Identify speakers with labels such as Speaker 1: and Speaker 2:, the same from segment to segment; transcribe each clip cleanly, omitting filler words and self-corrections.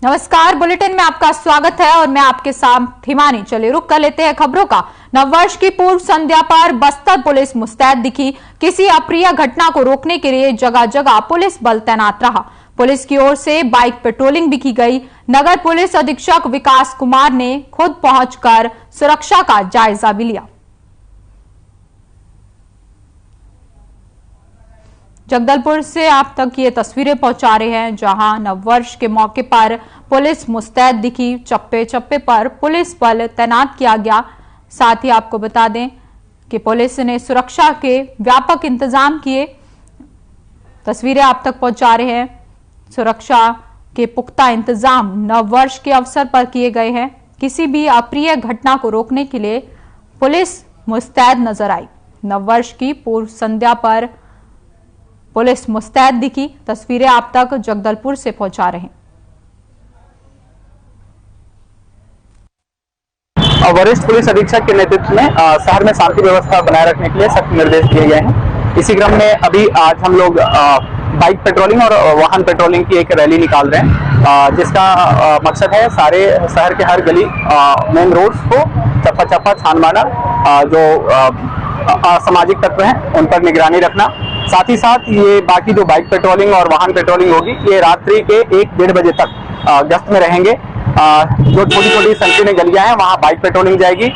Speaker 1: नमस्कार, बुलेटिन में आपका स्वागत है और मैं आपके साथ हिमानी। चलिए रुक कर लेते हैं खबरों का। नववर्ष की पूर्व संध्या पर बस्तर पुलिस मुस्तैद दिखी। किसी अप्रिय घटना को रोकने के लिए जगह जगह पुलिस बल तैनात रहा। पुलिस की ओर से बाइक पेट्रोलिंग भी की गई। नगर पुलिस अधीक्षक विकास कुमार ने खुद पहुंचकर सुरक्षा का जायजा भी लिया। जगदलपुर से आप तक ये तस्वीरें पहुंचा रहे हैं, जहां नववर्ष के मौके पर पुलिस मुस्तैद दिखी। चप्पे चप्पे पर पुलिस बल तैनात किया गया। साथ ही आपको बता दें कि पुलिस ने सुरक्षा के व्यापक इंतजाम किए। तस्वीरें आप तक पहुंचा रहे हैं। सुरक्षा के पुख्ता इंतजाम नववर्ष के अवसर पर किए गए हैं। किसी भी अप्रिय घटना को रोकने के लिए पुलिस मुस्तैद नजर आई। नववर्ष की पूर्व संध्या पर पुलिस मुस्तैद दिखी। तस्वीरें आप तक जगदलपुर से पहुंचा रहे हैं।
Speaker 2: वरिष्ठ पुलिस अधीक्षक के नेतृत्व में शहर में शांति व्यवस्था बनाए रखने के लिए सख्त निर्देश दिए गए हैं। इसी क्रम में अभी आज हम लोग बाइक पेट्रोलिंग और वाहन पेट्रोलिंग की एक रैली निकाल रहे हैं, जिसका मकसद है सारे शहर के हर गली मेन रोड्स को चप्पा चप्पा छान मारना, जो असामाजिक तत्व हैं उन पर निगरानी रखना। साथ ही साथ ये बाकी जो बाइक पेट्रोलिंग और वाहन पेट्रोलिंग होगी, ये रात्रि के 1-1:30 बजे तक गश्त में रहेंगे। जो छोटी छोटी संकीर्ण गलियां हैं वहां बाइक पेट्रोलिंग जाएगी।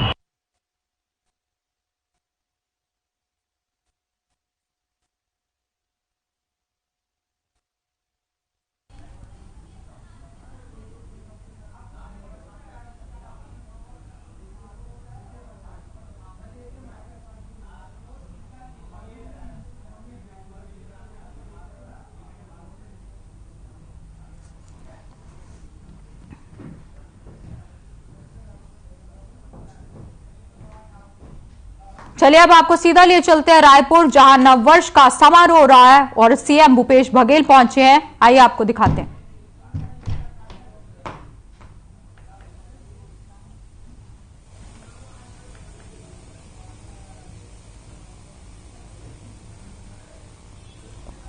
Speaker 1: चलिए अब आपको सीधा लिए चलते हैं रायपुर, जहां नववर्ष का समारोह हो रहा है और सीएम भूपेश बघेल पहुंचे हैं। आइए आपको दिखाते हैं।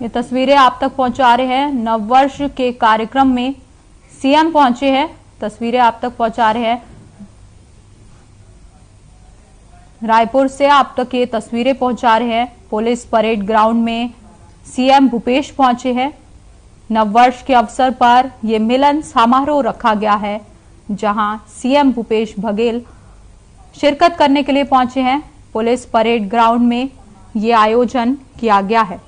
Speaker 1: ये तस्वीरें आप तक पहुंचा रहे हैं। नववर्ष के कार्यक्रम में सीएम पहुंचे हैं। तस्वीरें आप तक पहुंचा रहे हैं। रायपुर से आप तक ये तस्वीरें पहुंचा रहे हैं। पुलिस परेड ग्राउंड में सीएम भूपेश पहुंचे हैं। नववर्ष के अवसर पर यह मिलन समारोह रखा गया है, जहां सीएम भूपेश बघेल शिरकत करने के लिए पहुंचे हैं। पुलिस परेड ग्राउंड में ये आयोजन किया गया है।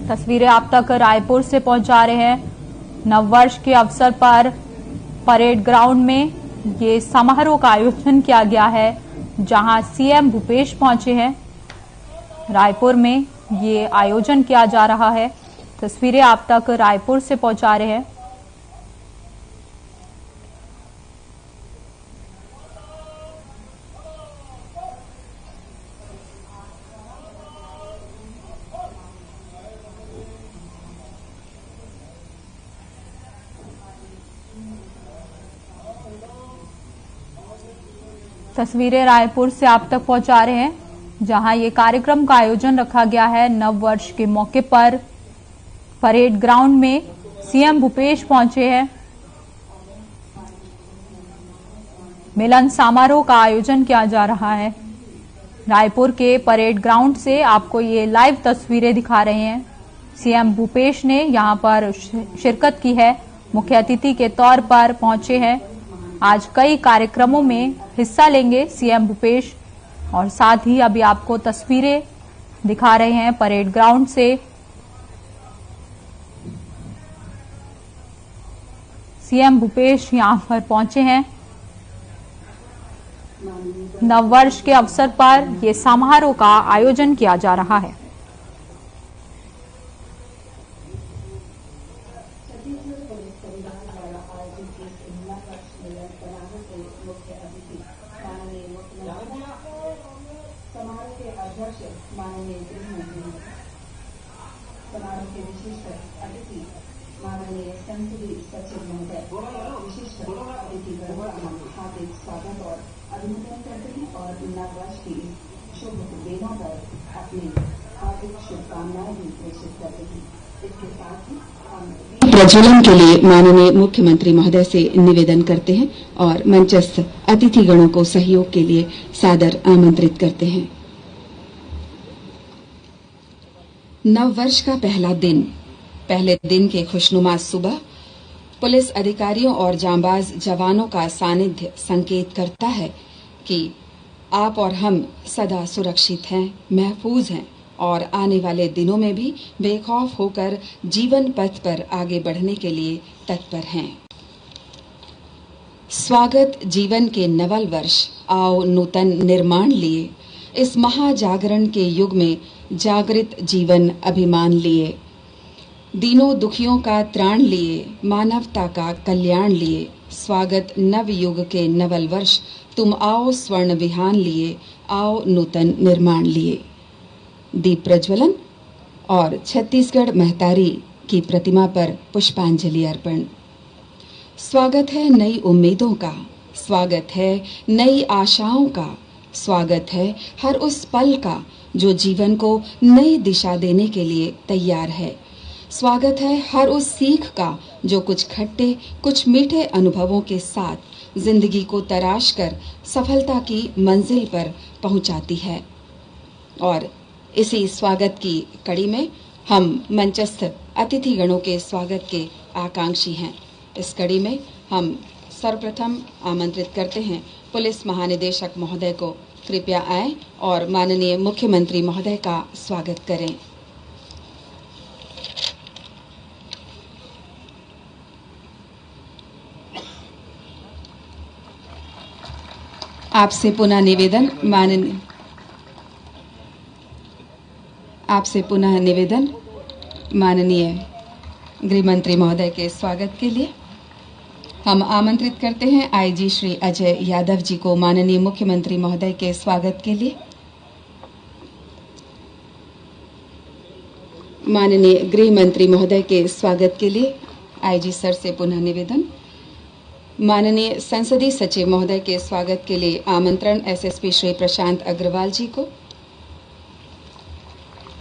Speaker 1: तस्वीरें आप तक रायपुर से पहुंचा रहे हैं। नववर्ष के अवसर पर परेड ग्राउंड में ये समारोह का आयोजन किया गया है, जहां सीएम भूपेश पहुंचे हैं। रायपुर में ये आयोजन किया जा रहा है। तस्वीरें आप तक रायपुर से पहुंचा रहे हैं। तस्वीरें रायपुर से आप तक पहुंचा रहे हैं, जहां ये कार्यक्रम का आयोजन रखा गया है। नववर्ष के मौके पर परेड ग्राउंड में सीएम भूपेश पहुंचे हैं। मिलन समारोह का आयोजन किया जा रहा है। रायपुर के परेड ग्राउंड से आपको ये लाइव तस्वीरें दिखा रहे हैं। सीएम भूपेश ने यहां पर शिरकत की है, मुख्य अतिथि के तौर पर पहुंचे हैं। आज कई कार्यक्रमों में हिस्सा लेंगे सीएम भूपेश, और साथ ही अभी आपको तस्वीरें दिखा रहे हैं परेड ग्राउंड से। सीएम भूपेश यहां पर पहुंचे हैं। नववर्ष के अवसर पर यह समारोह का आयोजन किया जा रहा है।
Speaker 3: समारोह के अध्यक्ष माननीय गृहमंत्री, समारोह के विशिष्ट अतिथि माननीय संसदीय सचिव महोदय, विशिष्ट अतिथिगण का हार्दिक स्वागत और अभिनंदन करते हैं और नववर्ष की शुभ दिनों पर अपनी हार्दिक शुभकामनाएं भी प्रेषित करते हैं। इसके साथ ही हम
Speaker 4: प्रज्वलन के लिए माननीय मुख्यमंत्री महोदय से निवेदन करते हैं और मंचस्थ अतिथिगणों को सहयोग के लिए सादर आमंत्रित करते हैं। नव वर्ष का पहले दिन के खुशनुमा सुबह पुलिस अधिकारियों और जांबाज जवानों का सानिध्य संकेत करता है कि आप और हम सदा सुरक्षित हैं, महफूज हैं और आने वाले दिनों में भी बेखौफ होकर जीवन पथ पर आगे बढ़ने के लिए तत्पर हैं। स्वागत जीवन के नवल वर्ष, आओ नूतन निर्माण लिए, इस महाजागरण के युग में जागृत जीवन अभिमान लिए, दीनों दुखियों का त्राण लिए, मानवता का कल्याण लिए। स्वागत नव युग के नवल वर्ष, तुम आओ स्वर्ण विहान लिए, आओ नूतन निर्माण लिए। दीप प्रज्वलन और छत्तीसगढ़ महतारी की प्रतिमा पर पुष्पांजलि अर्पण। स्वागत है नई उम्मीदों का, स्वागत है नई आशाओं का, स्वागत है हर उस पल का जो जीवन को नई दिशा देने के लिए तैयार है। स्वागत है हर उस सीख का जो कुछ खट्टे कुछ मीठे अनुभवों के साथ जिंदगी को तराश कर सफलता की मंजिल पर पहुंचाती है। और इसी स्वागत की कड़ी में हम मंचस्थ अतिथिगणों के स्वागत के आकांक्षी हैं। इस कड़ी में हम सर्वप्रथम आमंत्रित करते हैं पुलिस महानिदेशक महोदय को, कृपया आएं और माननीय मुख्यमंत्री महोदय का स्वागत करें। आपसे पुनः निवेदन माननीय गृह मंत्री महोदय के स्वागत के लिए हम आमंत्रित करते हैं आईजी श्री अजय यादव जी को माननीय मुख्यमंत्री महोदय के स्वागत के लिए। माननीय गृह मंत्री महोदय के स्वागत के लिए आईजी सर से पुनः निवेदन। माननीय संसदीय सचिव महोदय के स्वागत के लिए आमंत्रण एसएसपी श्री प्रशांत अग्रवाल जी को।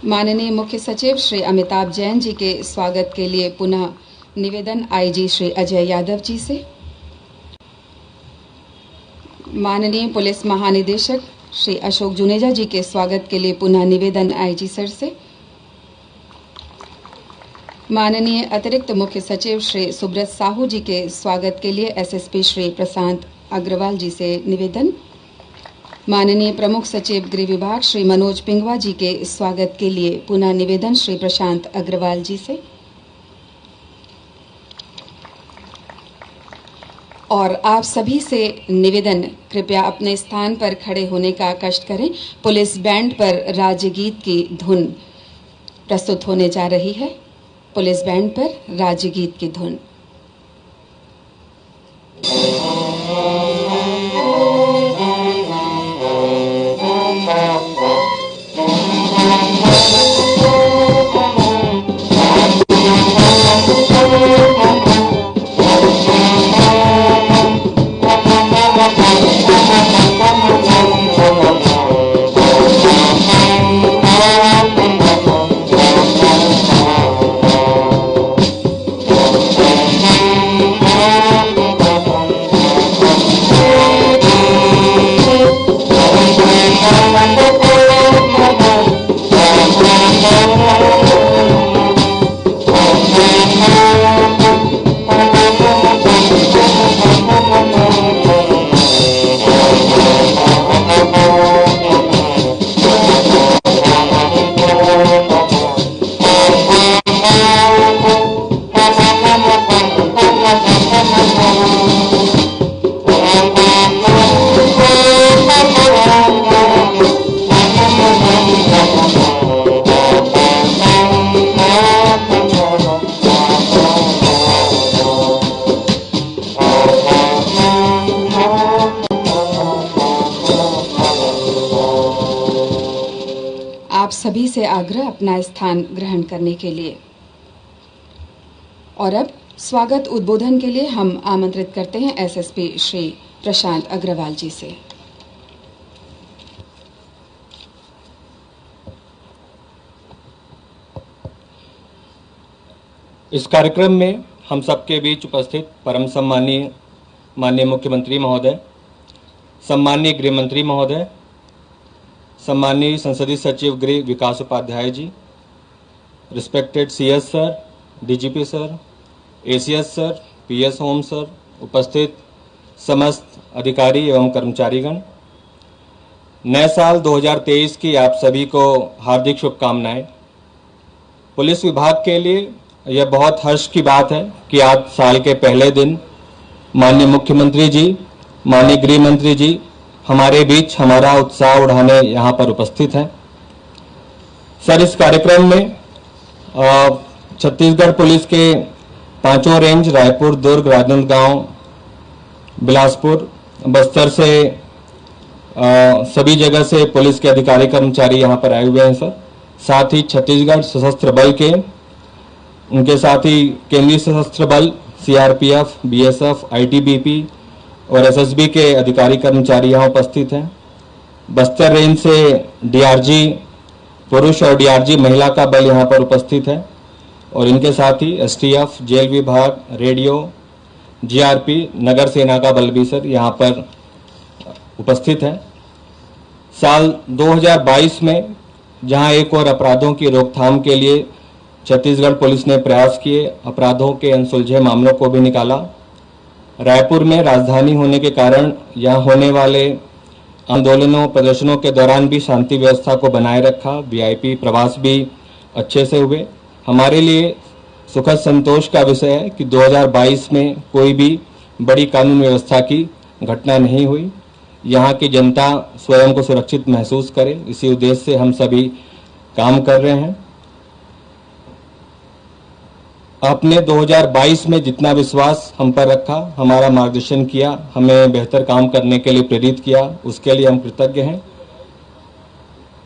Speaker 4: माननीय मुख्य सचिव श्री अमिताभ जैन जी के स्वागत के लिए पुनः निवेदन आईजी श्री अजय यादव जी से। माननीय पुलिस महानिदेशक श्री अशोक जुनेजा जी के स्वागत के लिए पुनः निवेदन आईजी सर से। माननीय अतिरिक्त मुख्य सचिव श्री सुब्रत साहू जी के स्वागत के लिए एसएसपी श्री प्रशांत अग्रवाल जी से निवेदन। माननीय प्रमुख सचिव गृह विभाग श्री मनोज पिंगवा जी के स्वागत के लिए पुनः निवेदन श्री प्रशांत अग्रवाल जी से। और आप सभी से निवेदन, कृपया अपने स्थान पर खड़े होने का कष्ट करें। पुलिस बैंड पर राज्य गीत की धुन प्रस्तुत होने जा रही है। पुलिस बैंड पर राज्य गीत की धुन। आप सभी से आग्रह अपना स्थान ग्रहण करने के लिए। और अब स्वागत उद्बोधन के लिए हम आमंत्रित करते हैं एसएसपी श्री प्रशांत अग्रवाल जी से।
Speaker 5: इस कार्यक्रम में हम सबके बीच उपस्थित परम सम्मानीय माननीय मुख्यमंत्री महोदय, सम्मानीय गृह मंत्री महोदय, सम्मानीय संसदीय सचिव गृह Vikas Upadhyay ji, respected CS sir, DGP sir, ACS sir, PS home sir, उपस्थित समस्त अधिकारी एवं कर्मचारीगण, नए साल 2023 की आप सभी को हार्दिक शुभकामनाएं। पुलिस विभाग के लिए यह बहुत हर्ष की बात है कि आज साल के पहले दिन माननीय मुख्यमंत्री जी, माननीय गृह मंत्री जी हमारे बीच हमारा उत्साह उड़ाने यहाँ पर उपस्थित हैं। सर, इस कार्यक्रम में छत्तीसगढ़ पुलिस के पांचों रेंज रायपुर, दुर्ग, राजनांदगांव, बिलासपुर, बस्तर से सभी जगह से पुलिस के अधिकारी कर्मचारी यहाँ पर आए हुए हैं सर। साथ ही छत्तीसगढ़ सशस्त्र बल के, उनके साथ ही केंद्रीय सशस्त्र बल, सीआरपीएफ, बीएसएफ, आईटीबीपी और एसएसबी के अधिकारी कर्मचारी यहाँ उपस्थित हैं। बस्तर रेंज से डीआरजी पुरुष और डीआरजी महिला का बल यहाँ पर उपस्थित है और इनके साथ ही एसटीएफ, जेल विभाग, रेडियो, जीआरपी, नगर सेना का बल भी सर यहाँ पर उपस्थित है। साल 2022 में जहां एक और अपराधों की रोकथाम के लिए छत्तीसगढ़ पुलिस ने प्रयास किए, अपराधों के अनसुलझे मामलों को भी निकाला। रायपुर में राजधानी होने के कारण यहां होने वाले आंदोलनों, प्रदर्शनों के दौरान भी शांति व्यवस्था को बनाए रखा। वीआईपी प्रवास भी अच्छे से हुए। हमारे लिए सुखद संतोष का विषय है कि 2022 में कोई भी बड़ी कानून व्यवस्था की घटना नहीं हुई। यहाँ की जनता स्वयं को सुरक्षित महसूस करे, इसी उद्देश्य से हम सभी काम कर रहे हैं। आपने 2022 में जितना विश्वास हम पर रखा, हमारा मार्गदर्शन किया, हमें बेहतर काम करने के लिए प्रेरित किया, उसके लिए हम कृतज्ञ हैं।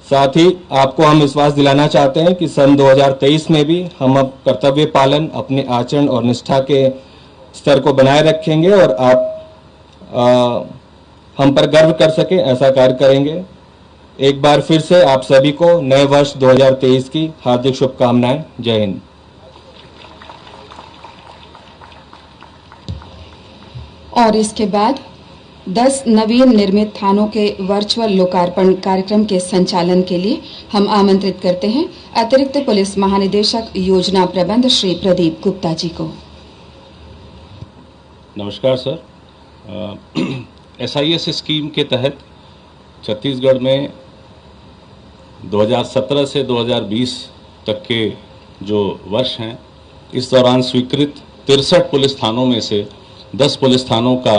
Speaker 5: साथ ही आपको हम विश्वास दिलाना चाहते हैं कि सन 2023 में भी हम अब कर्तव्य पालन, अपने आचरण और निष्ठा के स्तर को बनाए रखेंगे और आप हम पर गर्व कर सके ऐसा कार्य करेंगे। एक बार फिर से आप सभी को नए वर्ष 2023 की हार्दिक शुभकामनाएं। जय हिंद।
Speaker 4: और इसके बाद 10 नवीन निर्मित थानों के वर्चुअल लोकार्पण कार्यक्रम के संचालन के लिए हम आमंत्रित करते हैं अतिरिक्त पुलिस महानिदेशक योजना प्रबंध श्री प्रदीप गुप्ता जी को।
Speaker 6: नमस्कार सर। SIS स्कीम के तहत छत्तीसगढ़ में 2017 से 2020 तक के जो वर्ष हैं, इस दौरान स्वीकृत 63 पुलिस थानों में से 10 पुलिस थानों का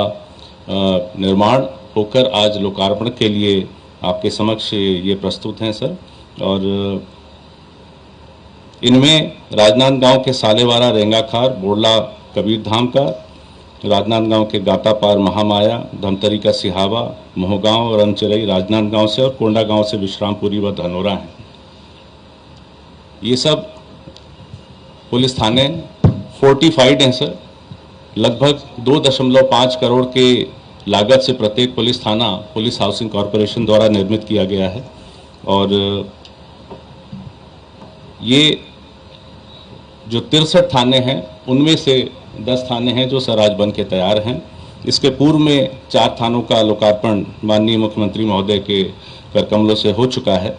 Speaker 6: निर्माण होकर आज लोकार्पण के लिए आपके समक्ष ये प्रस्तुत हैं सर। और इनमें राजनांदगांव के सालेवाड़ा, रेंगाखार, बोड़ला, कबीरधाम का, राजनांदगांव के गातापार, महामाया, धमतरी का सिहावा, मोहगांव और अंचरई राजनांदगांव से और कोंडागांव से विश्रामपुरी व धनोरा हैं। ये सब पुलिस थाने फोर्टिफाइड हैं सर। लगभग 2.5 करोड़ के लागत से प्रत्येक पुलिस थाना पुलिस हाउसिंग कॉरपोरेशन द्वारा निर्मित किया गया है। और ये जो 63 थाने हैं उनमें से 10 थाने हैं जो सर आज बन के तैयार हैं। इसके पूर्व में 4 थानों का लोकार्पण माननीय मुख्यमंत्री महोदय के कर कमलों से हो चुका है।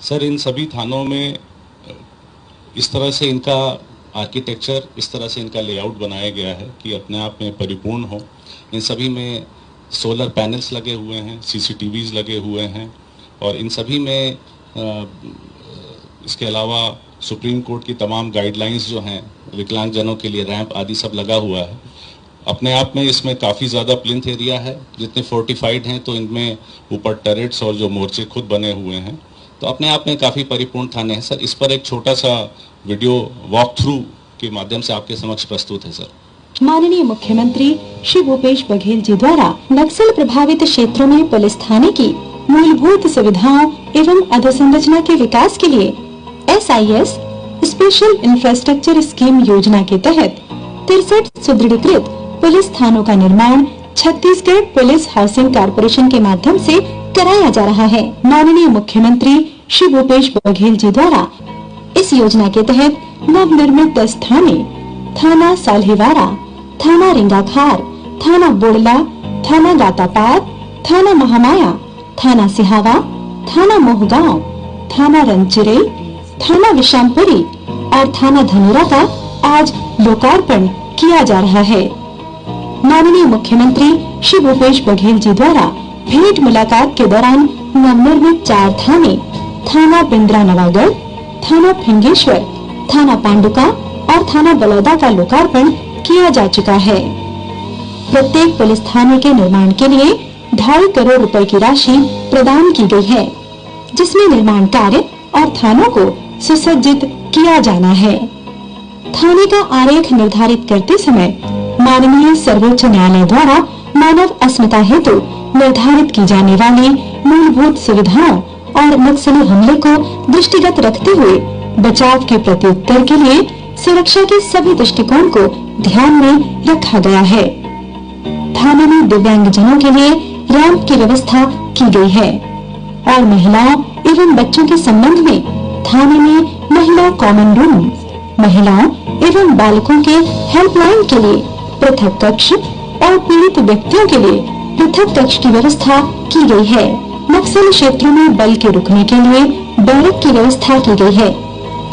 Speaker 6: सर, इन सभी थानों में इस तरह से इनका आर्किटेक्चर, इस तरह से इनका लेआउट बनाया गया है कि अपने आप में परिपूर्ण हो। इन सभी में सोलर पैनल्स लगे हुए हैं, CCTVs लगे हुए हैं और इन सभी में इसके अलावा सुप्रीम कोर्ट की तमाम गाइडलाइंस जो हैं, विकलांगजनों के लिए रैंप आदि सब लगा हुआ है। अपने आप में इसमें काफ़ी ज़्यादा प्लिंथ एरिया है, जितने फोर्टिफाइड हैं तो इनमें ऊपर टरेट्स और जो मोर्चे खुद बने हुए हैं, तो अपने आप में काफ़ी परिपूर्ण थाने हैं सर। इस पर एक छोटा सा वीडियो वॉक थ्रू के माध्यम से आपके समक्ष प्रस्तुत है सर।
Speaker 7: माननीय मुख्यमंत्री श्री भूपेश बघेल जी द्वारा नक्सल प्रभावित क्षेत्रों में पुलिस थाने की मूलभूत सुविधाओं एवं अधोसंरचना के विकास के लिए SIS स्पेशल इंफ्रास्ट्रक्चर स्कीम योजना के तहत 63 सुदृढ़ीकृत पुलिस थानों का निर्माण छत्तीसगढ़ पुलिस हाउसिंग कॉर्पोरेशन के माध्यम से कराया जा रहा है। माननीय मुख्यमंत्री श्री भूपेश बघेल जी द्वारा इस योजना के तहत नवनिर्मित 10 थाने थाना साल्हेवारा, थाना रिंगाखार, थाना बोड़ला, थाना गातापार, थाना महामाया, थाना सिहावा, थाना मोहगांव, थाना रंचिरई, थाना विशामपुरी और थाना धनोरा का आज लोकार्पण किया जा रहा है। माननीय मुख्यमंत्री श्री भूपेश बघेल जी द्वारा भेंट मुलाकात के दौरान नवनिर्मित 4 थाने थाना बिंद्रा नवागढ़, थाना फिंगेश्वर, थाना पांडुका और थाना बलौदा का लोकार्पण किया जा चुका है। प्रत्येक पुलिस थाने के निर्माण के लिए 2.5 करोड़ रुपए की राशि प्रदान की गई है, जिसमें निर्माण कार्य और थानों को सुसज्जित किया जाना है। थाने का आरेख निर्धारित करते समय माननीय सर्वोच्च न्यायालय द्वारा मानव अस्मिता हेतु निर्धारित की जाने वाली मूलभूत सुविधाओं और नक्सली हमले को दृष्टिगत रखते हुए बचाव के प्रत्युत्तर के लिए सुरक्षा के सभी दृष्टिकोण को ध्यान में रखा गया है। थाने में दिव्यांगजनों के लिए रैंप की व्यवस्था की गई है और महिलाओं एवं बच्चों के संबंध में थाने में महिला कॉमन रूम, महिलाओं एवं बालकों के हेल्पलाइन के लिए पृथक कक्ष और पीड़ित व्यक्तियों के लिए पृथक कक्ष की व्यवस्था की गई है। नक्सल क्षेत्रों में बल के रुकने के लिए बैरक की व्यवस्था की गई है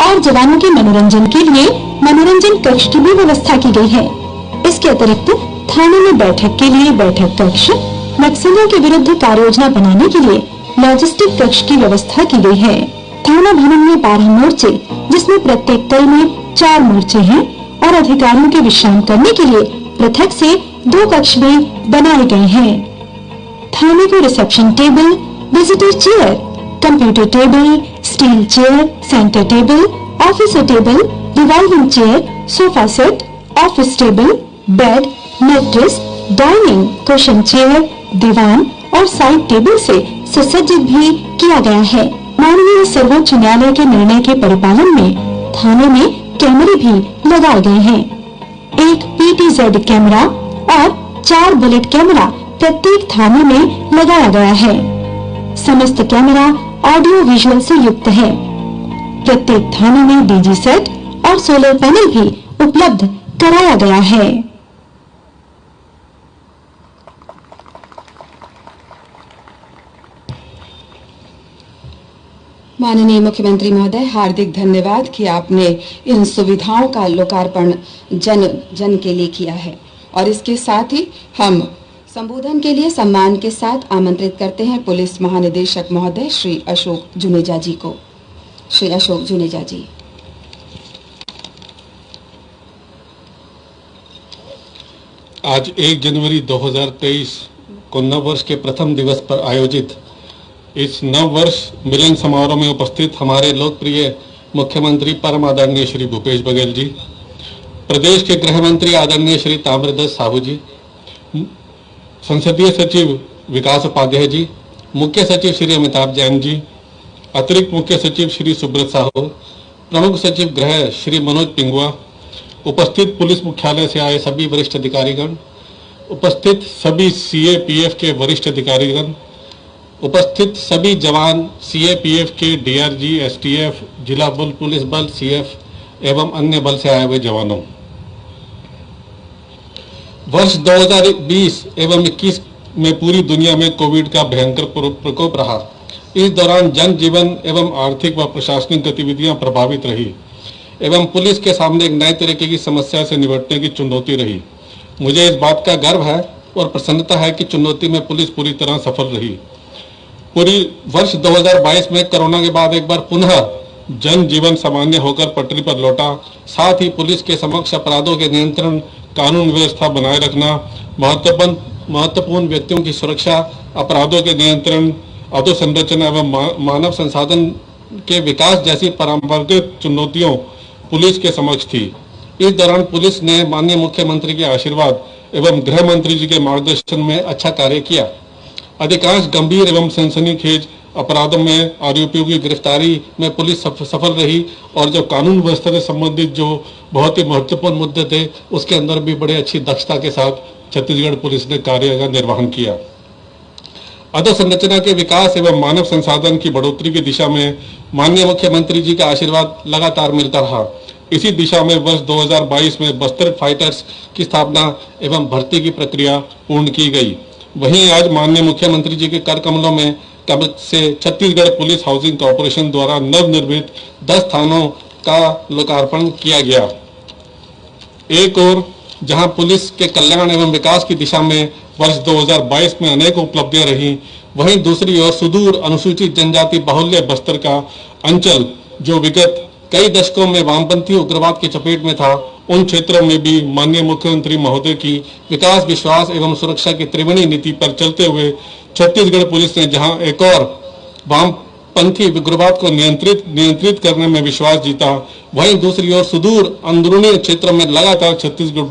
Speaker 7: और जवानों के मनोरंजन के लिए मनोरंजन कक्ष की भी व्यवस्था की गई है। इसके अतिरिक्त थाने में बैठक के लिए बैठक कक्ष, नक्सलियों के विरुद्ध कार्य योजना बनाने के लिए लॉजिस्टिक कक्ष की व्यवस्था की गई है। थाना भवन में 12 मोर्चे, जिसमें प्रत्येक तल में 4 मोर्चे हैं और अधिकारियों के विश्राम करने के लिए पृथक से 2 कक्ष भी बनाए गए हैं। थाने को reception table, visitor chair, computer table, steel chair, centre table, officer table, revolving chair, sofa set, office table, bed, mattress, dining, cushion chair, दीवान और साइड टेबल से सुसज्जित भी किया गया है। माननीय सर्वोच्च न्यायालय के निर्णय के परिपालन में थाने में कैमरे भी लगाए गए हैं। एक PTZ कैमरा और 4 बुलेट कैमरा प्रत्येक थाने में लगाया गया है। समस्त कैमरा ऑडियो विजुअल से युक्त है। प्रत्येक थाने में DG सेट और सोलर पैनल भी उपलब्ध कराया गया है।
Speaker 4: माननीय मुख्यमंत्री महोदय, हार्दिक धन्यवाद कि आपने इन सुविधाओं का लोकार्पण जन के लिए किया है। और इसके साथ ही हम संबोधन के लिए सम्मान के साथ आमंत्रित करते हैं पुलिस महानिदेशक महोदय श्री अशोक जुनेजा जी को। श्री अशोक जुनेजा जी।
Speaker 8: आज 1 जनवरी 2023 को नव वर्ष के प्रथम दिवस पर आयोजित इस नव वर्ष मिलन समारोह में उपस्थित हमारे लोकप्रिय मुख्यमंत्री परम आदरणीय श्री भूपेश बघेल जी, प्रदेश के गृह मंत्री आदरणीय श्री ताम्रध्वज साहू जी, संसदीय सचिव विकास उपाध्याय जी, मुख्य सचिव श्री अमिताभ जैन जी, अतिरिक्त मुख्य सचिव श्री सुब्रत साहू, प्रमुख सचिव गृह श्री मनोज पिंगुआ, उपस्थित पुलिस मुख्यालय से आए सभी वरिष्ठ अधिकारीगण, उपस्थित सभी CAPF के वरिष्ठ अधिकारीगण, उपस्थित सभी जवान CAPF के DRG, STF, जिला बल पुलिस बल CF एवं अन्य बल से आए हुए जवानों, वर्ष 2020 एवं 21 में पूरी दुनिया में कोविड का भयंकर प्रकोप रहा। इस दौरान जनजीवन एवं आर्थिक व प्रशासनिक गतिविधियां प्रभावित रही। एवं पुलिस के सामने एक नए तरीके की समस्या से निपटने की चुनौती रही। मुझे इस बात का गर्व है और प्रसन्नता है कि चुनौती में पुलिस पूरी तरह सफल रही। पूरी वर्ष 2022 में कोरोना के बाद एक बार पुनः जनजीवन सामान्य होकर पटरी पर लौटा। साथ ही पुलिस के समक्ष अपराधों के नियंत्रण, कानून व्यवस्था बनाए रखना, महत्वपूर्ण व्यक्तियों की सुरक्षा, अपराधों के नियंत्रण, अधोसंरचना एवं मानव संसाधन के विकास जैसी परंपरागत चुनौतियों पुलिस के समक्ष थी। इस दौरान पुलिस ने माननीय मुख्यमंत्री के आशीर्वाद एवं गृह मंत्री जी के मार्गदर्शन में अच्छा कार्य किया। अधिकांश गंभीर एवं सनसनीखेज अपराधों में आरोपियों की गिरफ्तारी में पुलिस सफल रही और जो कानून व्यवस्था से संबंधित जो बहुत ही महत्वपूर्ण मुद्दे थे उसके अंदर भी बड़े अच्छी दक्षता के साथ छत्तीसगढ़ पुलिस ने कार्य का निर्वहन किया। अधोसंरचना के विकास एवं मानव संसाधन की बढ़ोतरी की दिशा में माननीय मुख्यमंत्री जी का आशीर्वाद लगातार मिलता रहा। इसी दिशा में वर्ष 2022 में बस्तर फाइटर्स की स्थापना एवं भर्ती की प्रक्रिया पूर्ण की गई। वहीं आज माननीय मुख्यमंत्री जी के कर कमलों में से छत्तीसगढ़ पुलिस हाउसिंग कॉर्पोरेशन द्वारा नवनिर्मित 10 थानों का लोकार्पण किया गया। एक और जहां पुलिस के कल्याण एवं विकास की दिशा में वर्ष 2022 में अनेक उपलब्धियां रही, वहीं दूसरी ओर सुदूर अनुसूचित जनजाति बाहुल्य बस्तर का अंचल जो विगत कई दशकों में वामपंथी उग्रवाद की चपेट में था, उन क्षेत्रों में भी माननीय मुख्यमंत्री महोदय की विकास, विश्वास एवं सुरक्षा की त्रिवेणी नीति पर चलते हुए छत्तीसगढ़ पुलिस ने जहां एक और वामपंथी उग्रवाद को नियंत्रित करने में विश्वास जीता, वहीं दूसरी ओर सुदूर अंदरूनी क्षेत्रों में लगातार छत्तीसगढ़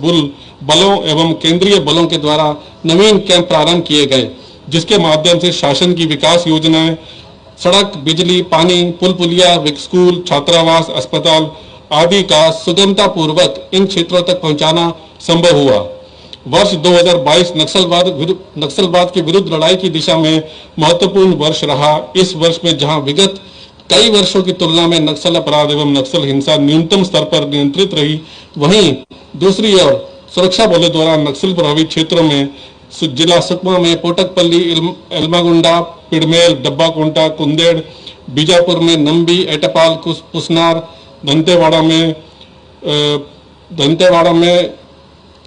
Speaker 8: बलों एवं केंद्रीय बलों के द्वारा नवीन कैंप प्रारंभ किए गए, जिसके माध्यम से शासन की विकास योजनाएं, सड़क, बिजली, पानी, पुल पुलिया, स्कूल, छात्रावास, अस्पताल आदि का सुगमता पूर्वक इन क्षेत्रों तक पहुंचाना संभव हुआ। वर्ष 2022 नक्सलवाद के विरुद्ध लड़ाई की दिशा में महत्वपूर्ण वर्ष रहा। इस वर्ष में जहां विगत कई वर्षों की तुलना में नक्सल अपराध एवं नक्सल हिंसा न्यूनतम स्तर पर नियंत्रित रही, वहीं दूसरी ओर सुरक्षा बलों द्वारा नक्सल प्रभावित क्षेत्रों में जिला सुकमा में पोटकपल्ली, एल्मागुंडा, पिड़मेल, डब्बाकोंटा, कुंदेड़, बीजापुर में नंबी, एटापाल, पुसनार, दंतेवाड़ा में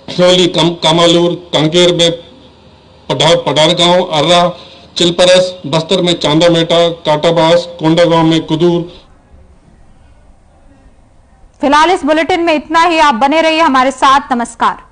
Speaker 8: हिरोली, कामालूर, कांकेर में पडारगांव, अर्रा, चिलपरस, बस्तर में चांदामेटा, काटाबास, कोंडागांव में कुदूर।
Speaker 1: फिलहाल इस बुलेटिन में इतना ही। आप बने रहिए हमारे साथ। नमस्कार।